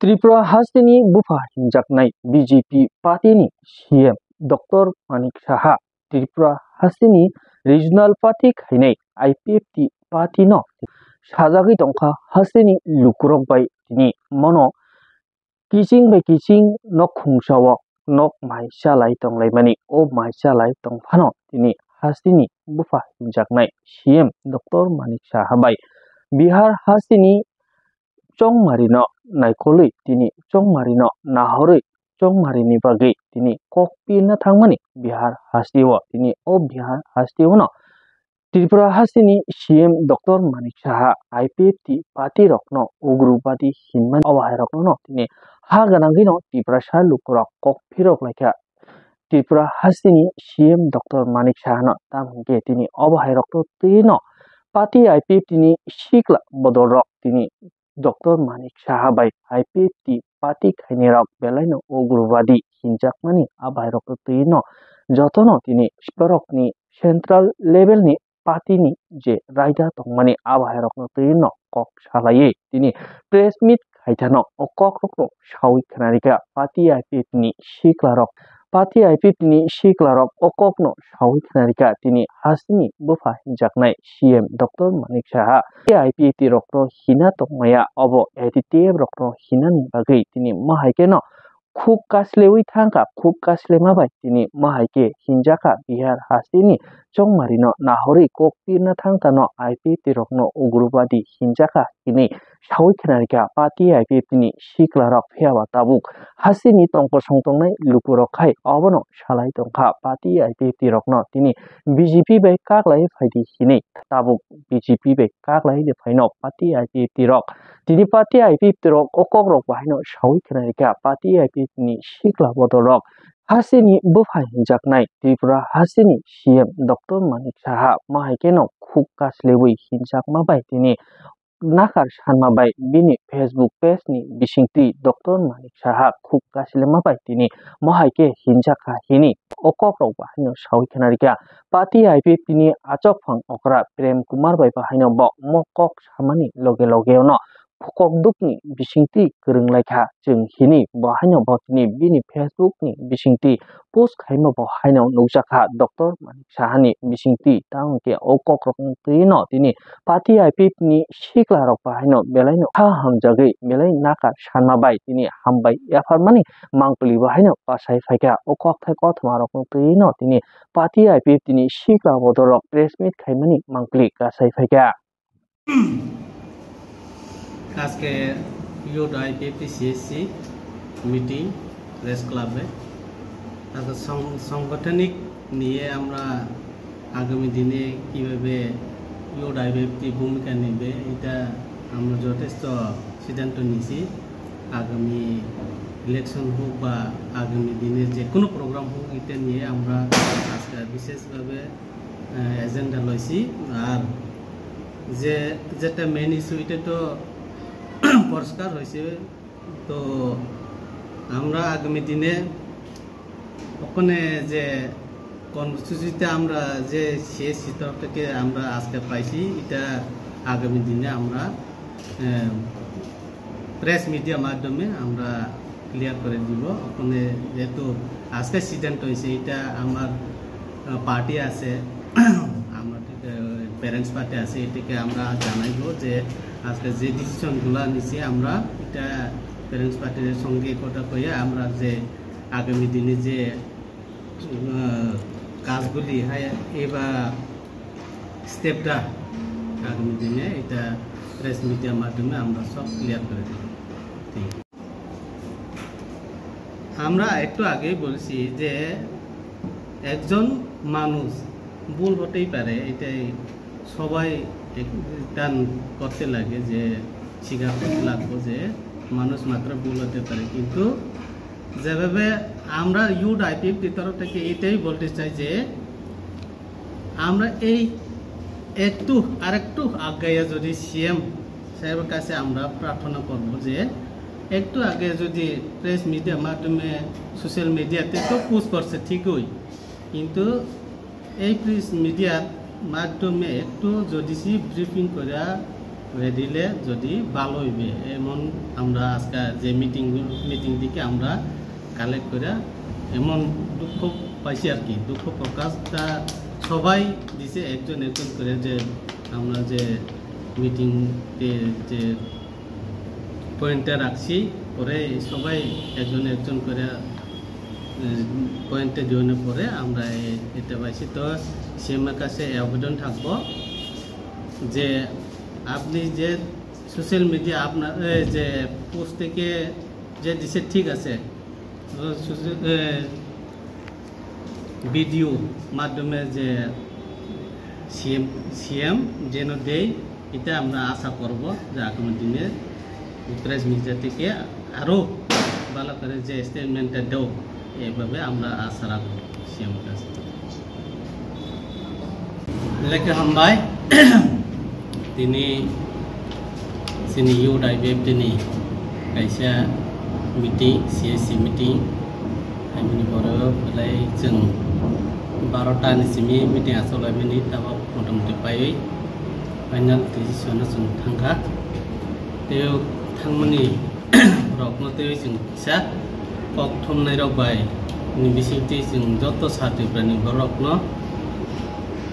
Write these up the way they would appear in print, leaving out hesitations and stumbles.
त्रिपुरा हास्टेनि बुफा हिंजाकनाय बीजेपी पार्टीनि सीएम डॉक्टर मानिक साहा त्रिपुरा हास्टेनि रिजनल पार्टी खायनाय आईपीएफटी पार्टीनो साजागै दंखा हास्टेनि लुकुरकबाय तिनि मनो किचिं बाय किचिं नक खुंसाव नक माइसालाय दंलायमानि ओ माइसालाय दंफानो तिनि हास्टेनि बुफा हिंजाकनाय सीएम डॉक्टर मानिक साहा बाय बिहार हास्टेनि चौमारिनो नायखलै तिनि चौमारिनो नाहरै चौमारिनि बागै तिनि ककपिनो थांमानि बिहार हास्टेआव तिनि ओ बिहार हास्टेआवनो त्रिपुरा हास्टेनि CM doctor Manik Saha IPFT party रखनो उग्रवादी हिनमान अवाहाय रखनो तिनि हा गनांगिनो त्रिपुरा लुकुरक ककफिरक लायखा त्रिपुरा हास्टेनि सीएम डॉक्टर मानिक साहानो तामके तिनि अवाहाय रखनो तिनो पार्टी आईपीएफटी सिक्ला बदल रक तिनि डॉक्टर मानिक साहा बाय आईपीएफटी पार्टी खायनेरक बेलायनो उग्रवादी हिंजाकमानि आबाय रक तिनो जतनो तिनि स्परकनि सेंट्रल लेवलनि पार्टीनि जे रायदा दंमानि आबाय रक तिनो कक सालायै तिनि प्रेस मीट खायथानो कक रक सावि खनारिका पार्टी आईपीएफटी सिक्लारक पार्टी आईपीएफटी सिक्लारक अककनो सावि खनारिका तिनि हास्टेनि बुफा हिंजाकनाय CM doctor Manik Saha IPFT रक्नो हिना तंमाया अब एटीटीएफ रक्नो हिनानि बागै तिनि माहायकेनो खुब कासलेवै थांका खुब कासलेमाबाय तिनि माहायके हिंजाका बिहार हास्टेनि चौमारिनो नाहरै ककपिरनो थांकानो आईपीएफटी रक्नो उग्रवादी हिंजाका तिनि सावि खनारिका पार्टी आईपीएफटी सिक्लारक फेयावा ताबुक हास्टेनि तंको संतंनाय लुकुरखाय अबनो सालाय तंखा पार्टी आईपीएफटी रक्नो तिनि बीजेपी बाय कागलाय फायदि हिनै ताबुक बीजेपी बाय कागलाय ले फाइनो पार्टी आईपीएफटी रक तिनि पार्टी आईपीएफटी रक अकक रक बाहायनो सावि खनारिका पार्टी आईपीएफटी सिक्ला बदल रक हास्टेनि बुफा हिंजाकनाय त्रिपुरा हास्टेनि सीएम डॉक्टर मानिक साहा माहायकेनो खुब कासलेवै हिंजाकमाबाय तिनि नाकार सानमाबाय बिनि फेसबुक पेजनि बिसिंति डॉक्टर मानिक साहा खुब कासलेमाबाय तिनि माहायके हिंजाका हिनि अकक रक बाहायनो सावि खनारिका पार्टी आईपीएफटी आचकफां अकरा प्रेम कुमार बाय बाहायनो ब मकक सामानि लगे लगेयावनो फकक दुकनि बिसिंति गोरोंलायखा जों हिनि बाहायनो बतनि बिनि फेसबुकनि बिसिंति पोस्ट खायनो बाहायनो नुजाखा डॉक्टर मानिक साहानि बिसिंति तांके अकक रक तिनो तिनि पार्टी आईपीएफटी सिक्ला रक बाहायनो बेलायनो हा हामजागै बेलाय नाका सानमाबाय तिनि हामबाय याफारमानि मांकलि बाहायनो पासाय फायका अकक थाय कथमा रक तिनो तिनि पार्टी आईपीएफटी सिक्ला बदल रक प्रेस मीट खायमानि मांकलि गासाय फायका আজকে youth IPFT CSC meeting press ক্লাবে সাংগঠনিক নিয়ে আমরা আগামী দিনে কিভাবে ইউথ আইপিএফটি ভূমিকা নেবে এটা আমরা যথেষ্ট সিদ্ধান্ত নিয়েছি আগামী ইলেকশন হোক বা আগামী দিনের যে কোনো প্রোগ্রাম হোক এটা নিয়ে আমরা আজকে বিশেষভাবে এজেন্ডা লইছি আর যেটা মেইন ইস্যু এটা তো পরিষ্কার হয়েছে তো আমরা আগামী দিনে ওখানে যে কর্মসূচিতে আমরা যে সিএসসি তরফ থেকে আমরা আজকে পাইছি এটা আগামী দিনে আমরা প্রেস মিডিয়া মাধ্যমে আমরা ক্লিয়ার করে দিব ওখানে যেহেতু আজকে সিদ্ধান্ত হয়েছে এটা আমার পার্টি আছে আমার প্যারেন্টস পার্টি আছে এটাকে আমরা জানাইব যে আজকে যে ডিসিশনগুলো নিছি আমরা এটা প্যারেন্টস পার্টির সঙ্গে কথা কইয়া আমরা যে আগামী দিনে যে কাজগুলি হয় এবার স্টেপটা আগামী দিনে এটা প্রেস মিডিয়ার মাধ্যমে আমরা সব ক্লিয়ার করে দেব ঠিক আমরা একটু আগেই বলছি যে একজন মানুষ ভুল হতেই পারে এটাই সবাই টান করতে লাগে যে স্বীকার করতে লাগবো যে মানুষ মাত্র ভুল হতে পারে কিন্তু যেভাবে আমরা ইউথ আইপিএফটি তরফ থেকে এটাই বলতে চাই যে আমরা এই আরেকটু আগাইয়া যদি সিএম সাহেবের কাছে আমরা প্রার্থনা করব যে একটু আগে যদি প্রেস মিডিয়ার মাধ্যমে সোশ্যাল মিডিয়াতে তো পোস্ট করছে ঠিকই কিন্তু এই প্রেস মিডিয়ার মাধ্যমে একটু যদি ব্রিফিং করে রেডিলে যদি ভালো হইবে এমন আমরা আজকে যে মিটিং দিকে আমরা কালেক্ট করে এমন দুঃখ পাইছি আর কি দুঃখ প্রকাশটা সবাই দিছে একজন করে যে আমরা যে মিটিংতে যে পয়েন্টে রাখছি পরে সবাই একজন করে পয়েন্টে জয়েনের পরে আমরা এটা পাইছি তো সিএমের কাছে আবেদন থাকবো যে আপনি যে সোশ্যাল মিডিয়া আপনার যে পোস্ট থেকে যে দিছে ঠিক আছে ভিডিও মাধ্যমে যে সিএম যেন দেয় এটা আমরা আশা করব যে আগামী দিনে প্রেস মিডিয়া থেকে আরও ভালো করে যে স্টেটমেন্টটা দেও এইভাবে আমরা আশা রাখব সিএম কাছে লেখা হামবাই তিনি ইউথ আইপিএফ তিনি কাইसा মিটিং সিএসসি মিটিं हाइमनि बराव बेलाय जों 12टानिसिम मिटिं आसलायमानि दाबो मथामथि पायै फाइनाल डिसिसना जों थांखा तेव थांमानि रकनो तेव जों फिसा कक थमनाय रबाय नि बिसिति जों जत साथिफ्रानि बरकनो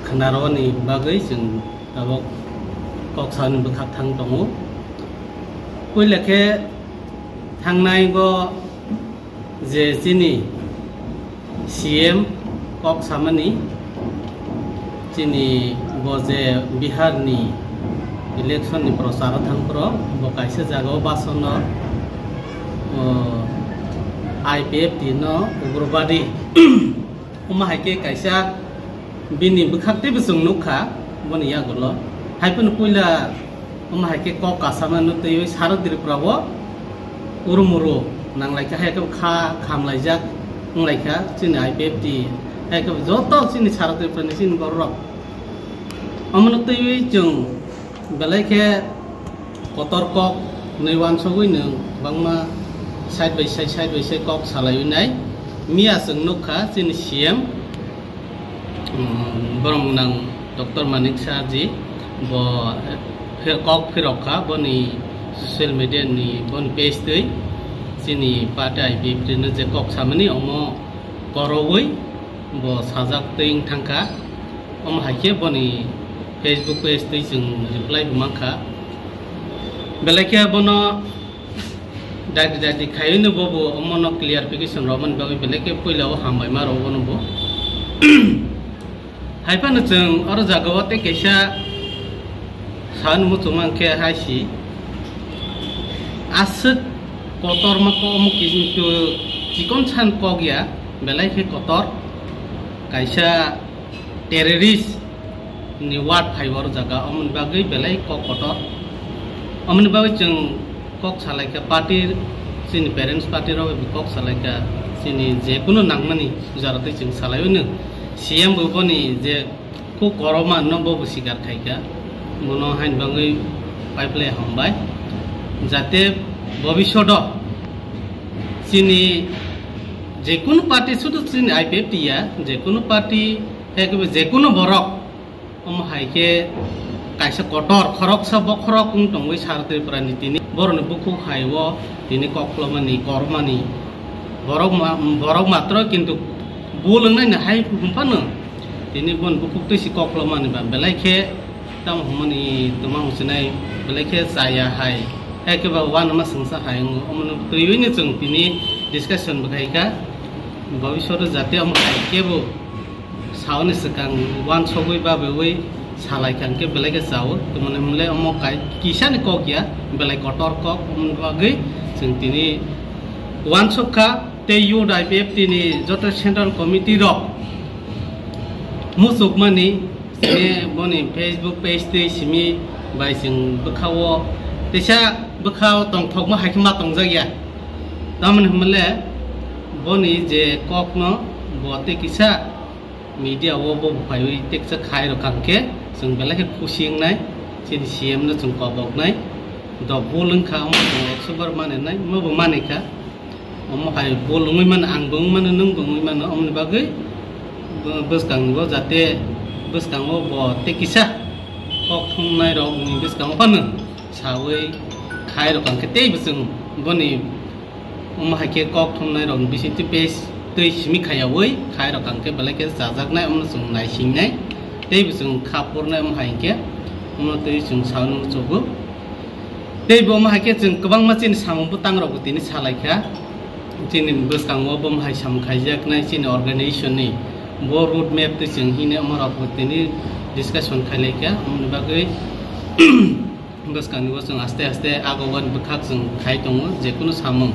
खोनारनि बागै जों दाबो कक सानि बखाक थां दङ पयलाखे थांनाय गो जे जिनि सीएम कक सामानि जिनि बजे बिहारनि इलेक्शननि प्रचार थांफ्रो बकाइसे जागाव बासन आईपीएफ दिनो उग्रबादी उमाहायके काइसा बिनि बखाक्तेबो जों नुखा बनि यागल हायपन पयला उमाहायके कक आसामानो तै सारदिरफ्राबो उरुमुरु नांलायखा हायखौ खामलायजाक उंलायखा जोंनि आईपीएफ दि हायखौ जत जोंनि सारदिरफ्रानि जोंनि बर'राव अमन तै जों बेलायखे कतर कक नैवान सगैनो बांमा साइड बाय साइड कक सालायनाय मिया जों नुखा जोंनि सीएम बरमनां डॉक्टर मानिक शाह जी ब कक फिरखा बनि सोशल मीडिया नि बन पेज दै जोंनि पार्टी आईपीएफ दिनो जे कक सामानि अम करवै ब साजाक दै थांखा अम हायके बनि फेसबुक पेज दै जों रिप्लाय बुमाखा बेलायखे बनो दादि खायनो बबो अमनो क्लियारिफिकेशन रमन बागै बेलायखे पहिलाव हामबाय मारो बनबो हायफानो जों आरो जागावते केसा सान मुथुमांखे हायसि आसक कतर माको अमुकि जितु जिकोन सान कगिया बेलायखे कतर कायसा टेररिस्ट नि वार्ड फाइबर जागा अमन बागै बेलाय कतर अमन बागै जों कक सालायका पार्टी जोंनि पेरेंट्स पार्टी राव कक सालायका जोंनि जेकुनु नांमानि जाराते जों सालायनो सीएम बनि जे को करमा न बबो सिगार थाइका मनो हाइन बागै पाइपलाय हमबाय जाते भविष्यत जोंनि जेकुनु पार्टी शुद्ध जोंनि आईपीएफ दिया जेकुनु पार्टी जेकुनु बरक अम हायके कायसा कटर खरक सब खरक दंगै सारदिरफ्रानि दिनै बरनि बुखु हायव दिनै कक्लमानि करमानि बरक मात्र किन्तु बोलोंनायनो हाय हमफानो दिनै बन बुखु तैसि कक्लमानि बा बेलायखे ताम हमनि तमा हुसनाय बेलायखे जाया हाय एकेबा वान मा संसा हाय अमन तैयैनो जों दिनै डिसकाशन बखायका भविष्यत जाते अम हायकेबो सावनि सिगां वान सगै बाबेवै सालायखांके बेलायखे जावो तमने मले अम काय किसानि कगिया बेलाय कटर कक अमन बागै जों दिनै वान सखा ते युथ आईपीएफ दिनै जत सेंट्रल कमिटि र मुसुकमानि बनि फेसबुक पेज दै सिमि बाय जों बखावो तेसा बखाव तंथकमा हायखमा तंजागिया तामने हमले बनि जे ककनो बते किसा मीडिया वो फाइव टेक्सा खाय रखांके जों बेलायखे खुसिंनाय जोंनि सीएम नो जों कबकनाय द बोलोंखा एकसबार मानिनाय मबो मानिखा अम हाय बोलोङै मान आं बुङै मान नों बुङै मान अमनि बागै बसकांगो जाते बसकांगो ब तेकिसा कक थंनाय रक नि बसकांगो फानो সাওই খাই রকমকে তেইবো जों বনি হাইকে কক থমনাই রং বিসিতি pace tei simi khayawoi khai rokangke belai ke jajaknai amno chung naisingnai teibo chung khapurnai haike amno tei chung saunu chogo teibo haike chung kwbangma chini samungbo tangrok tini salaikha chini bwskango bo hai sam khaijaknai chini organization ni bo road map te chung hine amrok tini discussion khailaikha amni bagai bwskango chung aste aste agowan bukhak chung khai tongo jekunu samung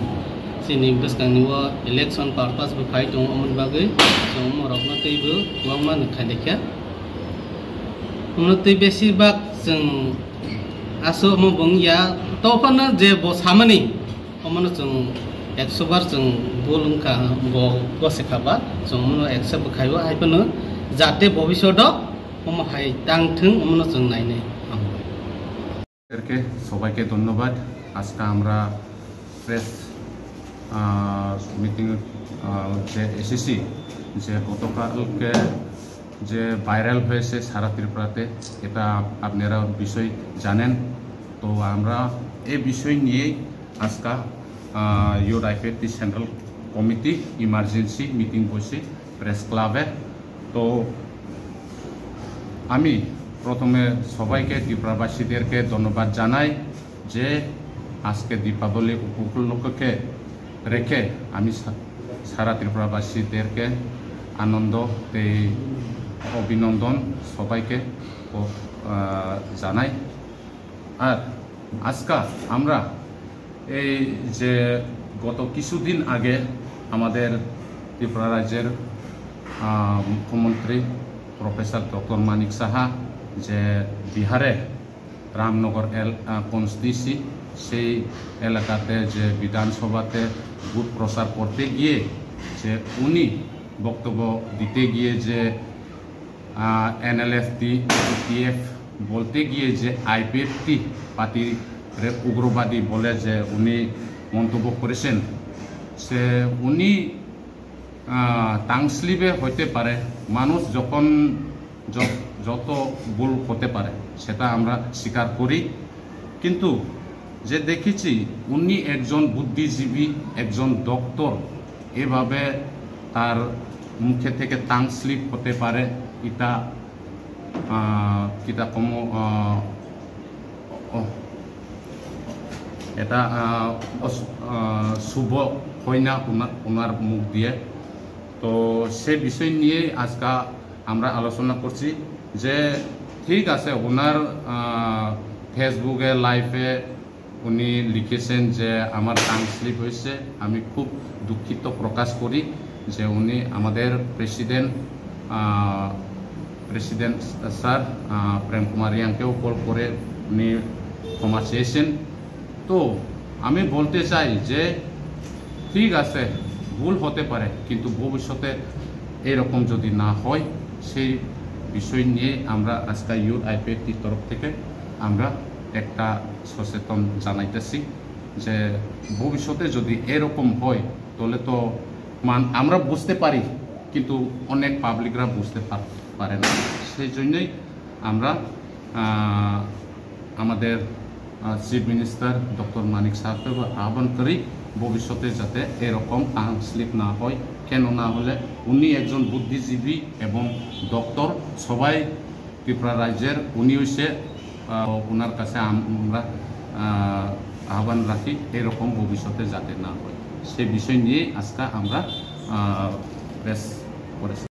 chini bwskango election purpose bo khai tongo amni bagai chung morokno teibo kwbangma khailaikha amno tei besibak chung aso mo bongya topana je bo samani amno chung 100 বার जों बोलुंखा गसे खाबा जों मनो 100 बखायो आइपनो जाते भबिष्यत हम हाय तांथों मनो जों नायने এরকে সবাইকে ধন্যবাদ আজকে আমরা প্রেস মিটিং যে এসেছি যে গতকালকে যে ভাইরাল হয়েছে সারা ত্রিপুরাতে এটা আপনারা বিষয় জানেন তো আমরা এই বিষয় নিয়ে আজকে ইউআইপিএফটি সেন্ট্রাল কমিটি ইমার্জেন্সি মিটিং বসে প্রেস ক্লাবে তো আমি প্রথমে সবাইকে ত্রিপুরাবাসীদেরকে ধন্যবাদ জানাই যে আজকে দীপাবলি উপলক্ষে রেখে আমি সারা ত্রিপুরাবাসীদেরকে আনন্দ অভিনন্দন সবাইকে জানাই আর আজকে আমরা এই যে গত কিছুদিন আগে আমাদের ত্রিপুরা রাজ্যের মুখ্যমন্ত্রী প্রফেসর ডক্টর মানিক সাহা যে বিহারে রামনগর কনস্টিটিউন্সি সেই এলাকাতে যে বিধানসভাতে বুথ প্রচার করতে গিয়ে যে উনি বক্তব্য দিতে গিয়ে যে এনএলএফটি টিএফ বলতে গিয়ে যে আইপিএফটি পার্টি উগ্রবাদী বলে যে উনি মন্তব্য করেছেন সে উনি টাংস্লিপে হতে পারে মানুষ যখন যত ভুল হতে পারে সেটা আমরা স্বীকার করি কিন্তু যে দেখেছি উনি একজন বুদ্ধিজীবী একজন ডক্টর এভাবে তার মুখে থেকে টাংস্লিপ হতে পারে এটা কিতা কম এটা শুভ হয় না ওনার মুখ দিয়ে তো সে বিষয় নিয়ে আজকে আমরা আলোচনা করছি যে ঠিক আছে ওনার ফেসবুকে লাইভে উনি লিখেছেন যে আমার টাং স্লিপ হয়েছে আমি খুব দুঃখিত প্রকাশ করি যে উনি আমাদের প্রেসিডেন্ট স্যার প্রেম কুমার রিয়াংকেও কল করে উনি ক্ষমা চেয়েছেন তো আমি বলতে চাই যে ঠিক আছে ভুল হতে পারে কিন্তু ভবিষ্যতে এরকম যদি না হয় সেই বিষয় নিয়ে আমরা আজকে ইউআইপিএফটির তরফ থেকে আমরা একটা সচেতন জানাইতেছি যে ভবিষ্যতে যদি এরকম হয় তাহলে তো আমরা বুঝতে পারি কিন্তু অনেক পাবলিকরা বুঝতে পারে না সেই জন্যই আমরা আমাদের চিফ মিনিস্টার ডক্টর মানিক সাহেবকে আহ্বান করি ভবিষ্যতে যাতে এরকম স্লিপ না হয় কেন না হলে উনি একজন বুদ্ধিজীবী এবং ডক্টর সবাই ত্রিপুরা রাজ্যের উনি হইছে ওনার কাছে আমরা আহ্বান রাখি এরকম ভবিষ্যতে যাতে না হয় সে বিষয় নিয়ে আজকে আমরা প্রেস করেছি।